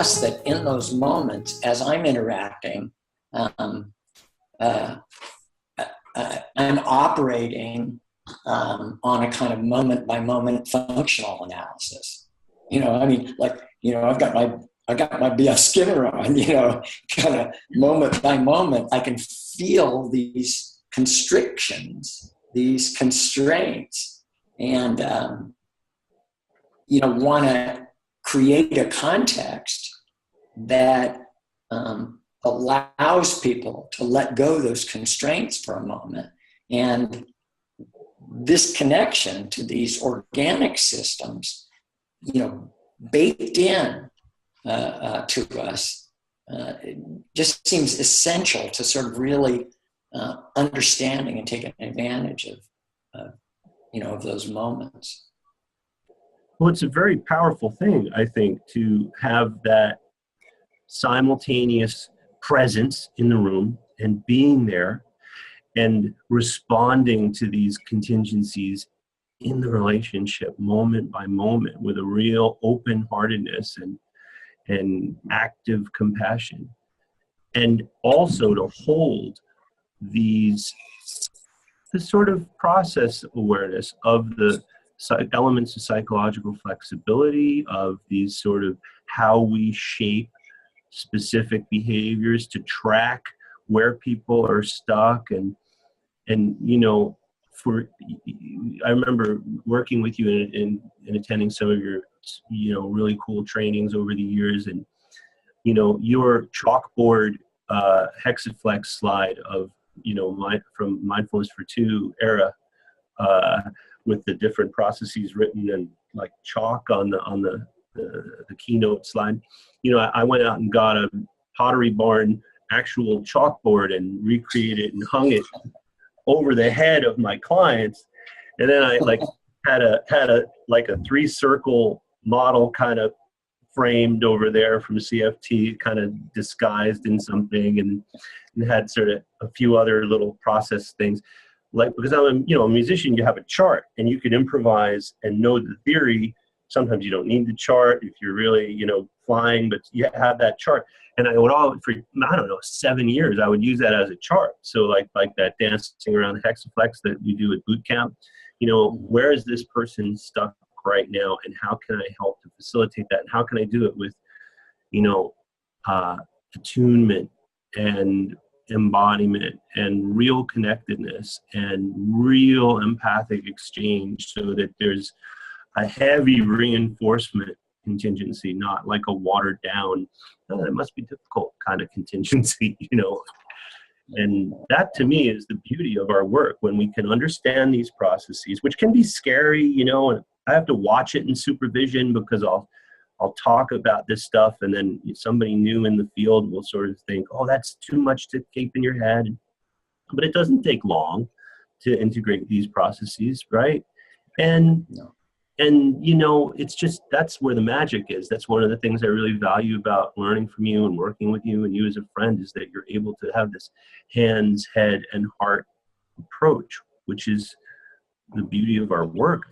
trust that in those moments, as I'm interacting, I'm operating on a kind of moment by moment functional analysis. I mean, like, I've got my B.F. Skinner on, kind of moment by moment, I can feel these constrictions, these constraints, and, want to create a context that allows people to let go those constraints for a moment. And this connection to these organic systems, baked in to us, it just seems essential to sort of really understanding and taking advantage of those moments. Well, it's a very powerful thing, I think, to have that simultaneous presence in the room and being there and responding to these contingencies in the relationship moment by moment with a real open-heartedness and active compassion. And also to hold this sort of process awareness of the elements of psychological flexibility, of these sort of how we shape specific behaviors, to track where people are stuck. And I remember working with you and attending some of your really cool trainings over the years, and your chalkboard hexaflex slide of from Mindfulness for Two era, with the different processes written and like chalk on the keynote slide. I went out and got a Pottery Barn actual chalkboard and recreated it and hung it over the head of my clients. And then I had a 3-circle model kind of framed over there from CFT, kind of disguised in something, and had sort of a few other little process things. Because I'm a musician, you have a chart and you can improvise and know the theory. Sometimes you don't need the chart if you're really, flying, but you have that chart. And I would for 7 years, I would use that as a chart. So like that dancing around the hexaflex that we do at boot camp, where is this person stuck right now, and how can I help to facilitate that? And how can I do it with, attunement and embodiment and real connectedness and real empathic exchange, so that there's a heavy reinforcement contingency, not like a watered down, it must be difficult kind of contingency, And that to me is the beauty of our work, when we can understand these processes, which can be scary, and I have to watch it in supervision, because I'll talk about this stuff, and then somebody new in the field will sort of think, oh, that's too much to keep in your head. But it doesn't take long to integrate these processes, right? And it's just, that's where the magic is. That's one of the things I really value about learning from you and working with you and you as a friend, is that you're able to have this hands, head, and heart approach, which is the beauty of our work,